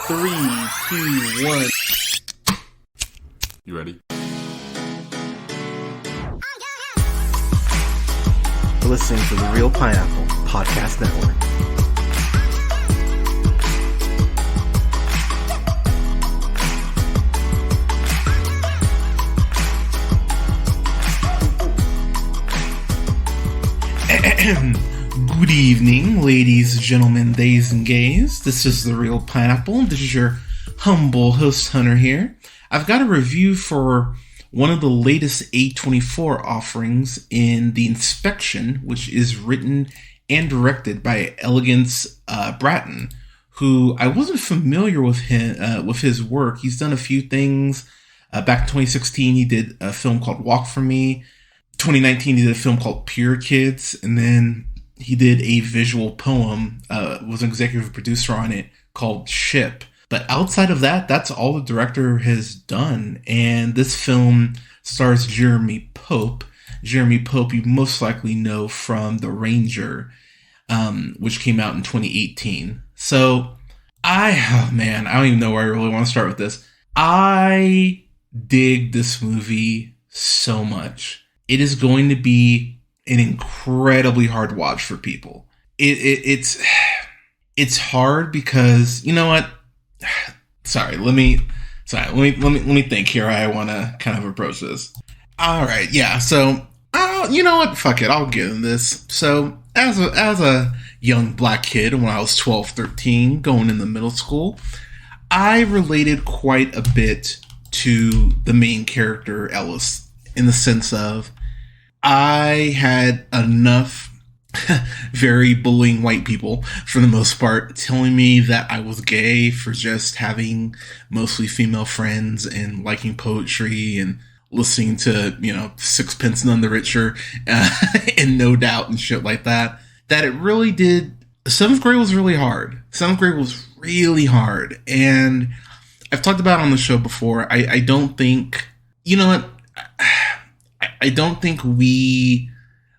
Three, two, one. You ready? You're listening to the Real Pineapple Podcast Network. Good evening, ladies, gentlemen, days, and gays. This is the Real Pineapple. This is your humble host, Hunter, here. I've got a review for one of the latest A24 offerings in The Inspection, which is written and directed by Elegance Bratton, who I wasn't familiar with his work. He's done a few things. Back in 2016, he did a film called Walk For Me. 2019, he did a film called Pure Kids, and then he did a visual poem, was an executive producer on it, called Ship. But outside of that, that's all the director has done. And this film stars Jeremy Pope. Jeremy Pope you most likely know from The Ranger, which came out in 2018. So, I don't even know where I really want to start with this. I dig this movie so much. It is going to be an incredibly hard watch for people. It's hard because, you know what? Let me think here. I want to kind of approach this. All right, yeah. So, you know what? Fuck it. I'll get into this. So, as a young black kid when I was 12, 13, going into middle school, I related quite a bit to the main character, Ellis, in the sense of I had enough very bullying white people, for the most part, telling me that I was gay for just having mostly female friends and liking poetry and listening to, Sixpence None the Richer and No Doubt and shit like that. That it really did. 7th grade was really hard. 7th grade was really hard. And I've talked about it on the show before. I don't think, I don't think we,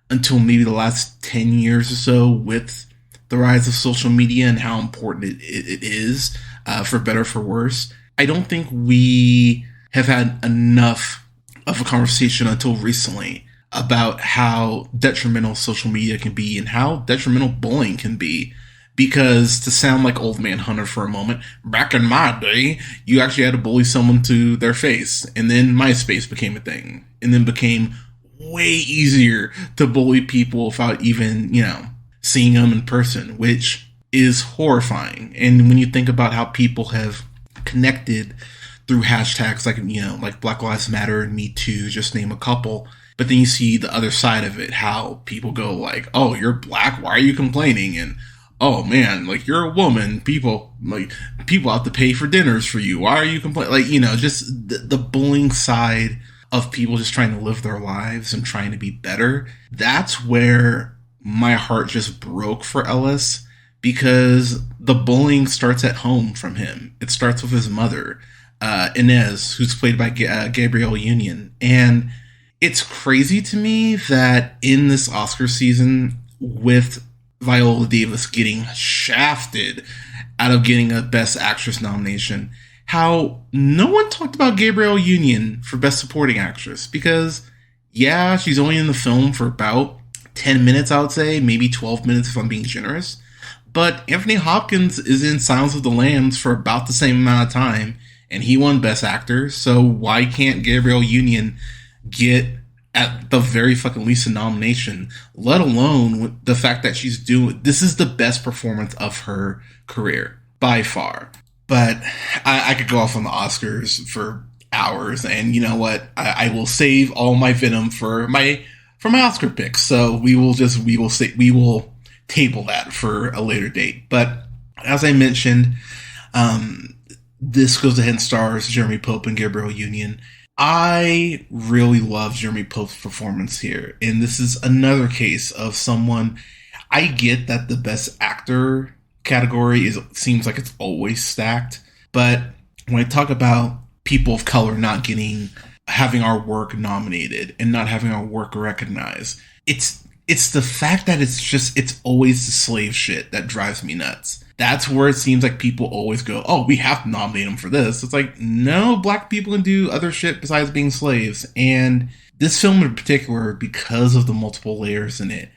until maybe the last 10 years or so, with the rise of social media and how important it is, for better or for worse, I don't think we have had enough of a conversation until recently about how detrimental social media can be and how detrimental bullying can be. Because, to sound like old man Hunter for a moment, back in my day, you actually had to bully someone to their face. And then MySpace became a thing. And then became way easier to bully people without even, seeing them in person, which is horrifying. And when you think about how people have connected through hashtags like Black Lives Matter and Me Too, just name a couple. But then you see the other side of it, how people go like, oh, you're black, why are you complaining? And oh man, like you're a woman, people have to pay for dinners for you. Why are you complaining? Just the bullying side of people just trying to live their lives and trying to be better. That's where my heart just broke for Ellis, because the bullying starts at home from him. It starts with his mother, Inez, who's played by Gabrielle Union. And it's crazy to me that in this Oscar season, with Viola Davis getting shafted out of getting a Best Actress nomination, how no one talked about Gabrielle Union for Best Supporting Actress. Because, yeah, she's only in the film for about 10 minutes, I would say, maybe 12 minutes if I'm being generous. But Anthony Hopkins is in Silence of the Lambs for about the same amount of time, and he won Best Actor, so why can't Gabrielle Union get at the very fucking least a nomination, let alone the fact that this is the best performance of her career, by far. But I could go off on the Oscars for hours, and you know what? I will save all my venom for my Oscar picks, so we will table that for a later date. But as I mentioned, this goes ahead and stars Jeremy Pope and Gabrielle Union. I really love Jeremy Pope's performance here, and this is another case of someone. I get that the Best Actor category seems like it's always stacked, but when I talk about people of color not having our work nominated and not having our work recognized, it's the fact that it's always the slave shit that drives me nuts. that's where it seems like people always go, oh, we have to nominate him for this. It's like, no, black people can do other shit besides being slaves. And this film in particular, because of the multiple layers in it,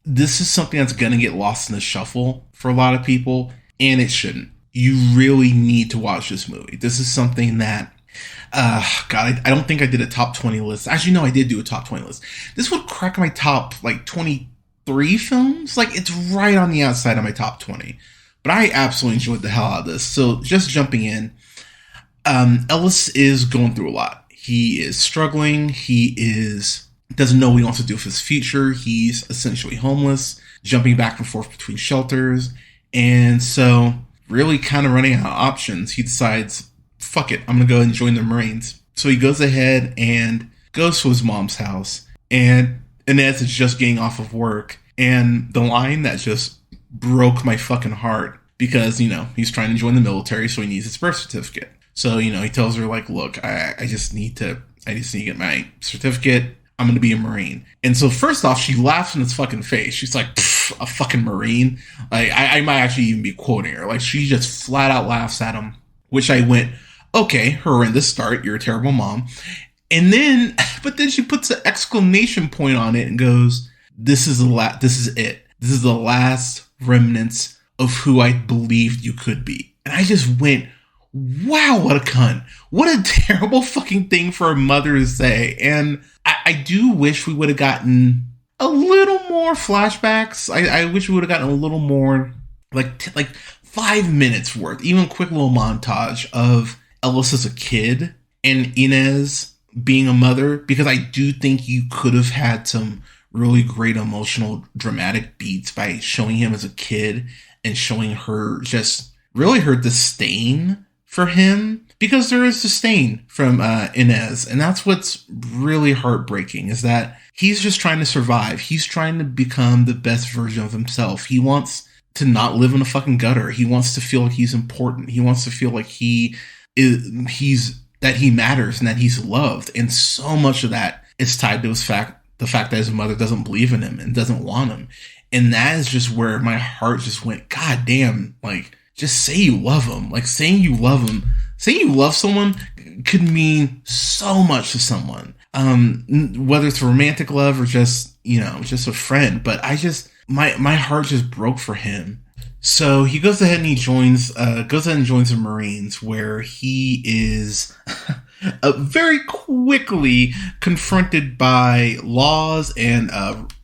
this is something that's going to get lost in the shuffle for a lot of people, and it shouldn't. You really need to watch this movie. This is something that, God, I don't think I did a top 20 list. Actually, no, I did do a top 20 list. This would crack my top, 23 films. It's right on the outside of my top 20. But I absolutely enjoyed the hell out of this. So, just jumping in, Ellis is going through a lot. He is struggling. Doesn't know what he wants to do with his future. He's essentially homeless, jumping back and forth between shelters. And so, really kind of running out of options, he decides, fuck it, I'm going to go and join the Marines. So he goes ahead and goes to his mom's house. And Inez is just getting off of work. And the line that just broke my fucking heart, because, he's trying to join the military, so he needs his birth certificate. So, he tells her, look, I just need to get my certificate. I'm going to be a Marine. And so first off, she laughs in his fucking face. She's like, a fucking Marine? I might actually even be quoting her. She just flat out laughs at him, which I went, okay, horrendous start. You're a terrible mom. And then, but then she puts an exclamation point on it and goes, this is it. This is the last remnants of who I believed you could be. And I just went, wow, what a cunt. What a terrible fucking thing for a mother to say. And I do wish we would have gotten a little more flashbacks. I wish we would have gotten a little more, like 5 minutes worth, even a quick little montage of Ellis as a kid and Inez being a mother, because I do think you could have had some really great emotional, dramatic beats by showing him as a kid and showing her just really her disdain for him, because there is disdain from Inez, and that's what's really heartbreaking, is that he's just trying to survive. He's trying to become the best version of himself. He wants to not live in a fucking gutter. He wants to feel like he's important. He wants to feel like that he matters and that he's loved. And so much of that is tied to the fact that his mother doesn't believe in him and doesn't want him. And that is just where my heart just went, God damn, just say you love him. Saying you love someone could mean so much to someone. Whether it's romantic love or just a friend. But my heart just broke for him. So he goes ahead and he joins the Marines, where he is very quickly confronted by Laws and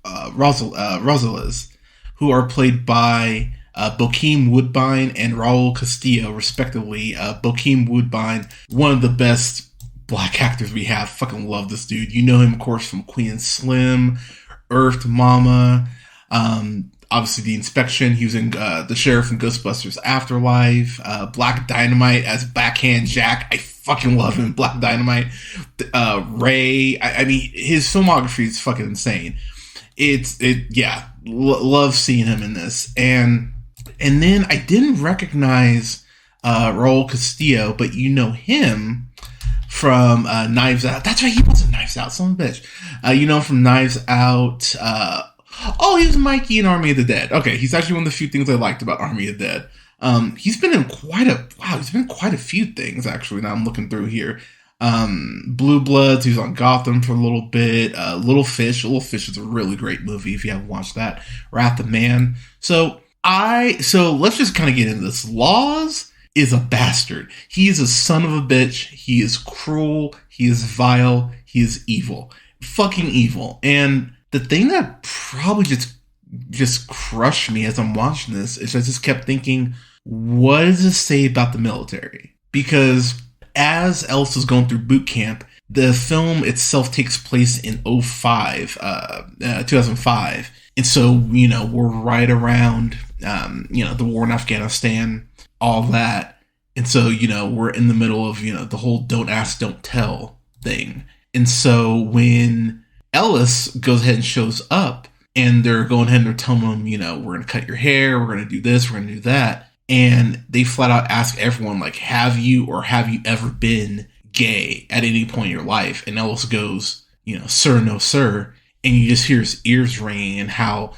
Rosales, who are played by Bokeem Woodbine and Raul Castillo, respectively. Bokeem Woodbine, one of the best black actors we have. Fucking love this dude. You know him, of course, from Queen and Slim, Earth Mama, obviously The Inspection. He was in the sheriff in Ghostbusters Afterlife. Black Dynamite as Backhand Jack. I fucking love him. Black Dynamite. Ray. I mean, his filmography is fucking insane. Love seeing him in this. And then I didn't recognize Raul Castillo, but you know him from Knives Out. That's right, he was in Knives Out, son of a bitch. From Knives Out. He was Mikey in Army of the Dead. Okay, he's actually one of the few things I liked about Army of the Dead. He's been in quite a few things, actually, now I'm looking through here. Blue Bloods, he was on Gotham for a little bit. Little Fish is a really great movie if you haven't watched that. Wrath of Man. So let's just kind of get into this. Laws is a bastard. He is a son of a bitch. He is cruel. He is vile. He is evil. Fucking evil. And the thing that probably just crushed me as I'm watching this is I just kept thinking, what does this say about the military? Because as Ellis is going through boot camp, the film itself takes place in 2005. And so, we're right around, the war in Afghanistan, all that. And so, we're in the middle of, the whole don't ask, don't tell thing. And so when Ellis goes ahead and shows up, and they're going ahead and they're telling him, we're going to cut your hair, we're going to do this, we're going to do that. And they flat out ask everyone, have you ever been gay at any point in your life? And Ellis goes, sir, no, sir. And you just hear his ears ringing, and how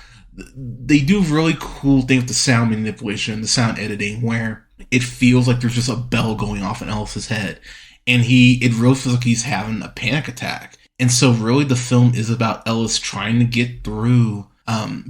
they do really cool things with the sound manipulation, the sound editing, where it feels like there's just a bell going off in Ellis's head, and it really feels like he's having a panic attack. And so really the film is about Ellis trying to get through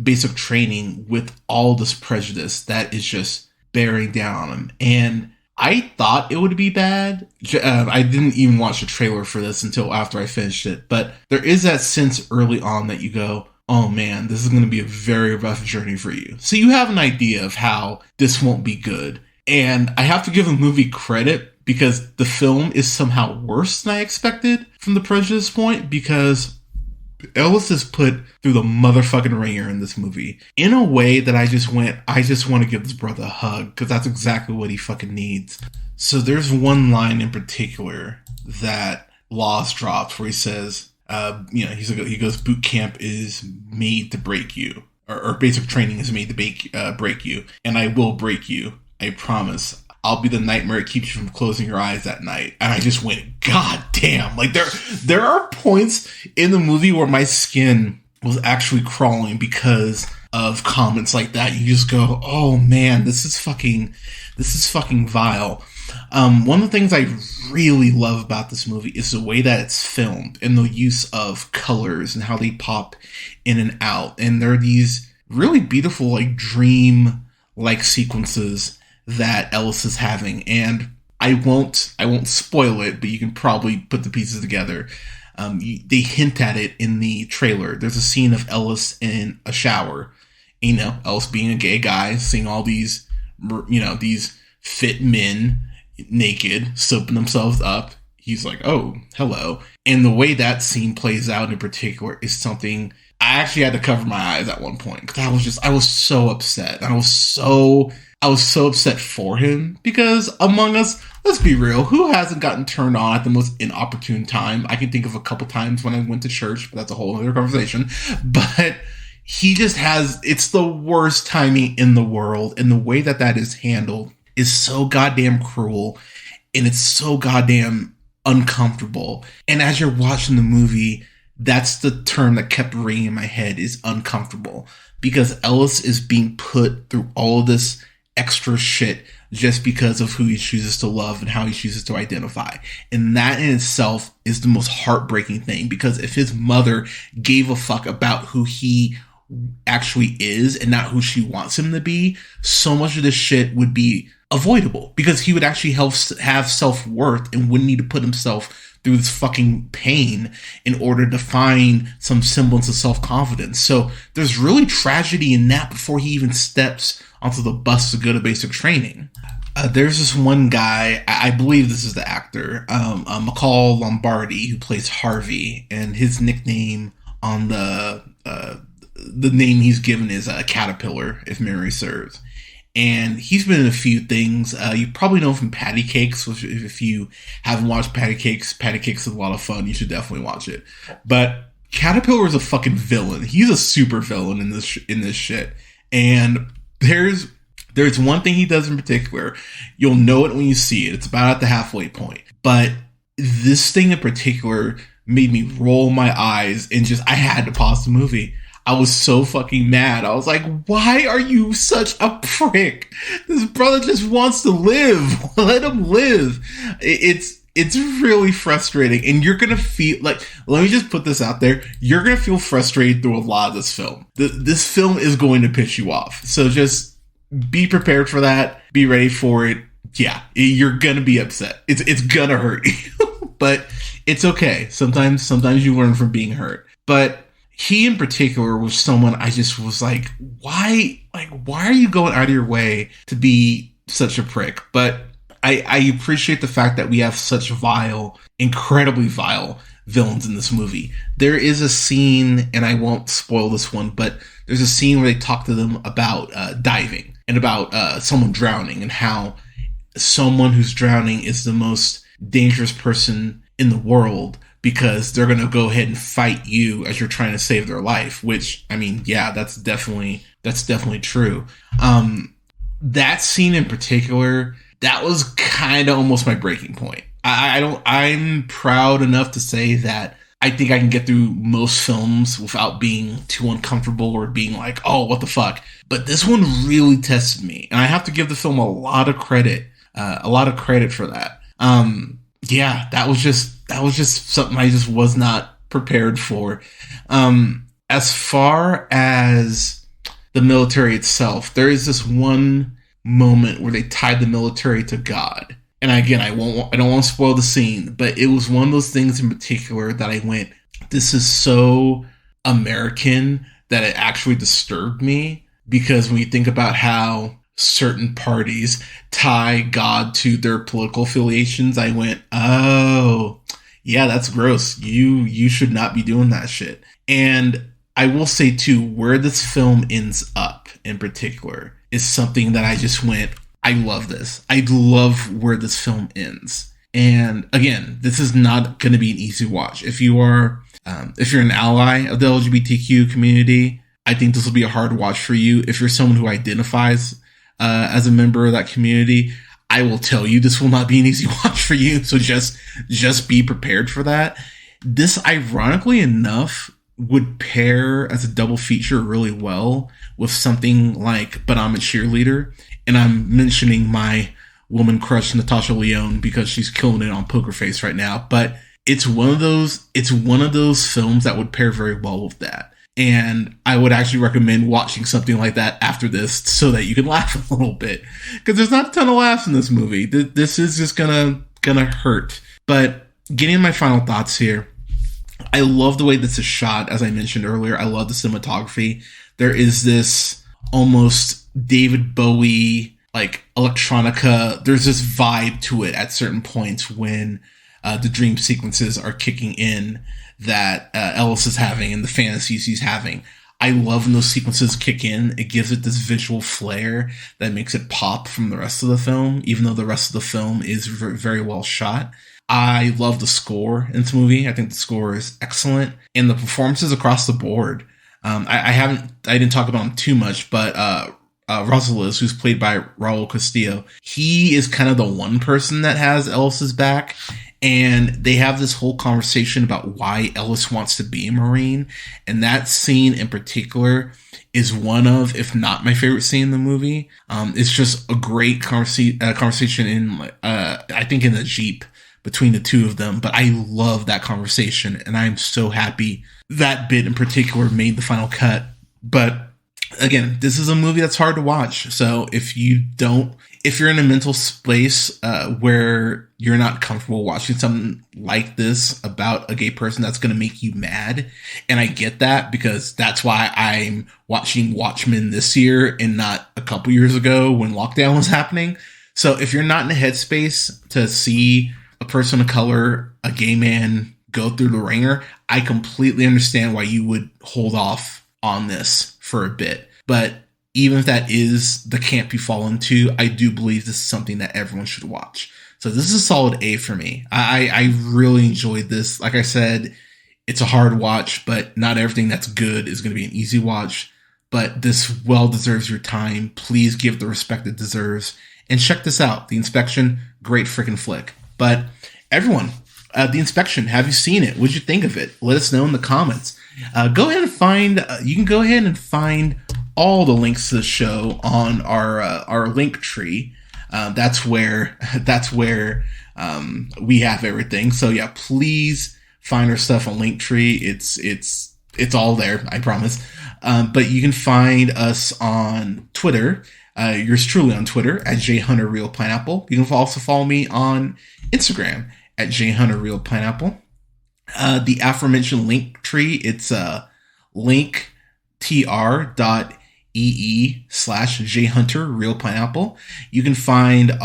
basic training with all this prejudice that is just bearing down on him. And I thought it would be bad. I didn't even watch the trailer for this until after I finished it. But there is that sense early on that you go, oh man, this is going to be a very rough journey for you. So you have an idea of how this won't be good. And I have to give the movie credit because the film is somehow worse than I expected from the prejudice point, because Ellis is put through the motherfucking ringer in this movie in a way that I just want to give this brother a hug, because that's exactly what he fucking needs. So there's one line in particular that Laws drops where he says, he goes, boot camp is made to break you, or basic training is made to break you, and I will break you. I promise. I'll be the nightmare that keeps you from closing your eyes at night. And I just went, God damn. Like there are points in the movie where my skin was actually crawling because of comments like that. You just go, oh man, this is fucking vile. One of the things I really love about this movie is the way that it's filmed and the use of colors and how they pop in and out. And there are these really beautiful, like dream-like sequences that Ellis is having, and I won't spoil it, but you can probably put the pieces together. They hint at it in the trailer. There's a scene of Ellis in a shower, Ellis being a gay guy, seeing all these fit men naked, soaping themselves up. He's like, oh, hello. And the way that scene plays out in particular is something I actually had to cover my eyes at one point, because I was so upset. I was so upset for him, because among us, let's be real, who hasn't gotten turned on at the most inopportune time? I can think of a couple times when I went to church, but that's a whole other conversation. But he just it's the worst timing in the world. And the way that is handled is so goddamn cruel, and it's so goddamn uncomfortable. And as you're watching the movie, that's the term that kept ringing in my head, is uncomfortable, because Ellis is being put through all of this extra shit just because of who he chooses to love and how he chooses to identify. And that in itself is the most heartbreaking thing, because if his mother gave a fuck about who he actually is and not who she wants him to be, so much of this shit would be avoidable, because he would actually have self-worth and wouldn't need to put himself through this fucking pain in order to find some semblance of self-confidence. So there's really tragedy in that before he even steps onto the bus to go to basic training. There's this one guy, I believe this is the actor, McCall Lombardi, who plays Harvey, and his nickname on the name he's given is Caterpillar, if memory serves. And he's been in a few things. You probably know him from Patty Cakes, which if you haven't watched Patty Cakes is a lot of fun. You should definitely watch it. But Caterpillar is a fucking villain. He's a super villain in this shit. And there's one thing he does in particular. You'll know it when you see it. It's about at the halfway point. But this thing in particular made me roll my eyes and I had to pause the movie. I was so fucking mad. I was like, why are you such a prick? This brother just wants to live. Let him live. It's really frustrating. And you're going to feel like, let me just put this out there. You're going to feel frustrated through a lot of this film. This film is going to piss you off. So just be prepared for that. Be ready for it. Yeah, you're going to be upset. It's going to hurt you. But it's okay. Sometimes you learn from being hurt. But he in particular was someone I just was like, why are you going out of your way to be such a prick? But I appreciate the fact that we have such incredibly vile villains in this movie. There is a scene, and I won't spoil this one, but there's a scene where they talk to them about diving and about someone drowning, and how someone who's drowning is the most dangerous person in the world, because they're going to go ahead and fight you as you're trying to save their life, which, I mean, yeah, that's definitely true. That scene in particular, that was kind of almost my breaking point. I'm proud enough to say that I think I can get through most films without being too uncomfortable or being like, oh, what the fuck. But this one really tested me, and I have to give the film a lot of credit, for that. Yeah, that was just something I just was not prepared for. As far as the military itself, there is this one moment where they tied the military to God. And again, I don't want to spoil the scene, but it was one of those things in particular that I went, this is so American that it actually disturbed me, because when you think about how certain parties tie God to their political affiliations, I went, oh, yeah, that's gross. You should not be doing that shit. And I will say too, where this film ends up in particular is something that I just went, I love this. I love where this film ends. And again, this is not going to be an easy watch. If you're an ally of the LGBTQ community, I think this will be a hard watch for you. If you're someone who identifies as a member of that community, I will tell you this will not be an easy watch for you. So just be prepared for that. This, ironically enough, would pair as a double feature really well with something like But I'm a Cheerleader. And I'm mentioning my woman crush, Natasha Lyonne, because she's killing it on Poker Face right now. But it's one of those films that would pair very well with that. And I would actually recommend watching something like that after this so that you can laugh a little bit. Because there's not a ton of laughs in this movie. This is just gonna hurt. But getting my final thoughts here, I love the way this is shot. As I mentioned earlier, I love the cinematography. There is this almost David Bowie, like electronica. There's this vibe to it at certain points when the dream sequences are kicking in that Ellis is having and the fantasies he's having. I love when those sequences kick in. It gives it this visual flair that makes it pop from the rest of the film, even though the rest of the film is very well shot. I love the score in this movie. I think the score is excellent, and the performances across the board. I didn't talk about him too much, but Rosales, who's played by Raul Castillo, he is kind of the one person that has Ellis's back, and they have this whole conversation about why Ellis wants to be a Marine, and that scene in particular is one of, if not my favorite scene in the movie. It's just a great conversation in, I think, in the Jeep between the two of them, but I love that conversation, and I'm so happy that bit in particular made the final cut. But again, this is a movie that's hard to watch, so if you're in a mental space where you're not comfortable watching something like this about a gay person that's going to make you mad, and I get that, because that's why I'm watching Watchmen this year and not a couple years ago when lockdown was happening. So if you're not in a headspace to see a person of color, a gay man, go through the ringer, I completely understand why you would hold off on this for a bit. But even if that is the camp you fall into, I do believe this is something that everyone should watch. So this is a solid A for me. I really enjoyed this. Like I said, it's a hard watch, but not everything that's good is going to be an easy watch. But this well deserves your time. Please give the respect it deserves. And check this out. The Inspection, great freaking flick. But everyone, The Inspection, have you seen it? What'd you think of it? Let us know in the comments. Go ahead and find, you can go ahead and find all the links to the show on our link tree. That's where we have everything. So yeah, please find our stuff on Linktree. It's all there, I promise. But you can find us on Twitter. Yours truly on Twitter at JHunterRealPineapple. You can also follow me on Instagram at JHunterRealPineapple. The aforementioned Linktree, it's linktr.ee/JHunterRealPineapple. You can find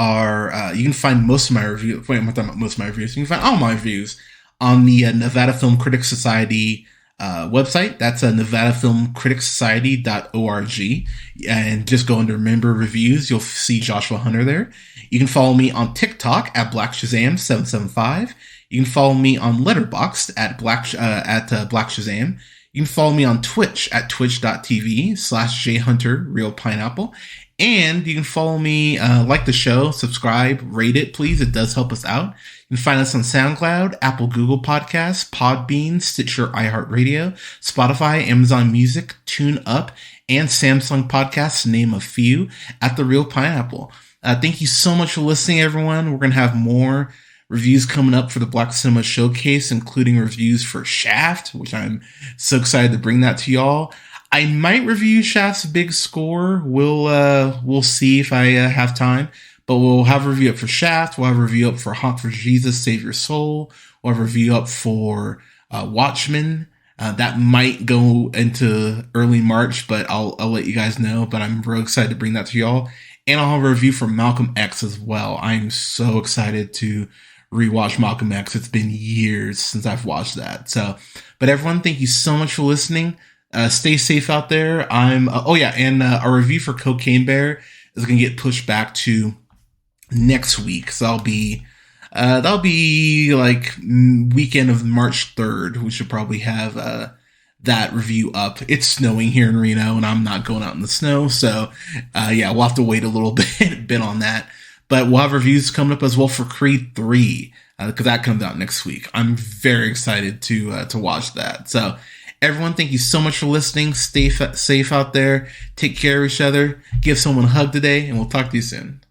most of my reviews. Wait, I'm not talking about most of my reviews. You can find all my reviews on the Nevada Film Critics Society website. That's nevadafilmcriticsociety.org, and just go under member reviews. You'll see Joshua Hunter there. You can follow me on TikTok at BlackShazam775. You can follow me on Letterboxd at Black Shazam. You can follow me on Twitch at twitch.tv/JHunterRealPineapple. And you can follow me, like the show, subscribe, rate it, please. It does help us out. You can find us on SoundCloud, Apple, Google Podcasts, Podbean, Stitcher, iHeartRadio, Spotify, Amazon Music, TuneUp, and Samsung Podcasts, to name a few, at The Real Pineapple. Thank you so much for listening, everyone. We're going to have more reviews coming up for the Black Cinema Showcase, including reviews for Shaft, which I'm so excited to bring that to y'all. I might review Shaft's big score. We'll see if I have time. But we'll have a review up for Shaft. We'll have a review up for Honk for Jesus, Save Your Soul. We'll have a review up for Watchmen. That might go into early March, but I'll let you guys know. But I'm real excited to bring that to y'all. And I'll have a review for Malcolm X as well. I'm so excited to rewatch Malcolm X. It's been years since I've watched that. But everyone, thank you so much for listening. Stay safe out there. And our review for Cocaine Bear is going to get pushed back to next week. So that'll be like weekend of March 3rd. We should probably have that review up. It's snowing here in Reno, and I'm not going out in the snow. So we'll have to wait a little bit on that. But we'll have reviews coming up as well for Creed 3, because that comes out next week. I'm very excited to watch that. So everyone, thank you so much for listening. Stay safe out there. Take care of each other. Give someone a hug today, and we'll talk to you soon.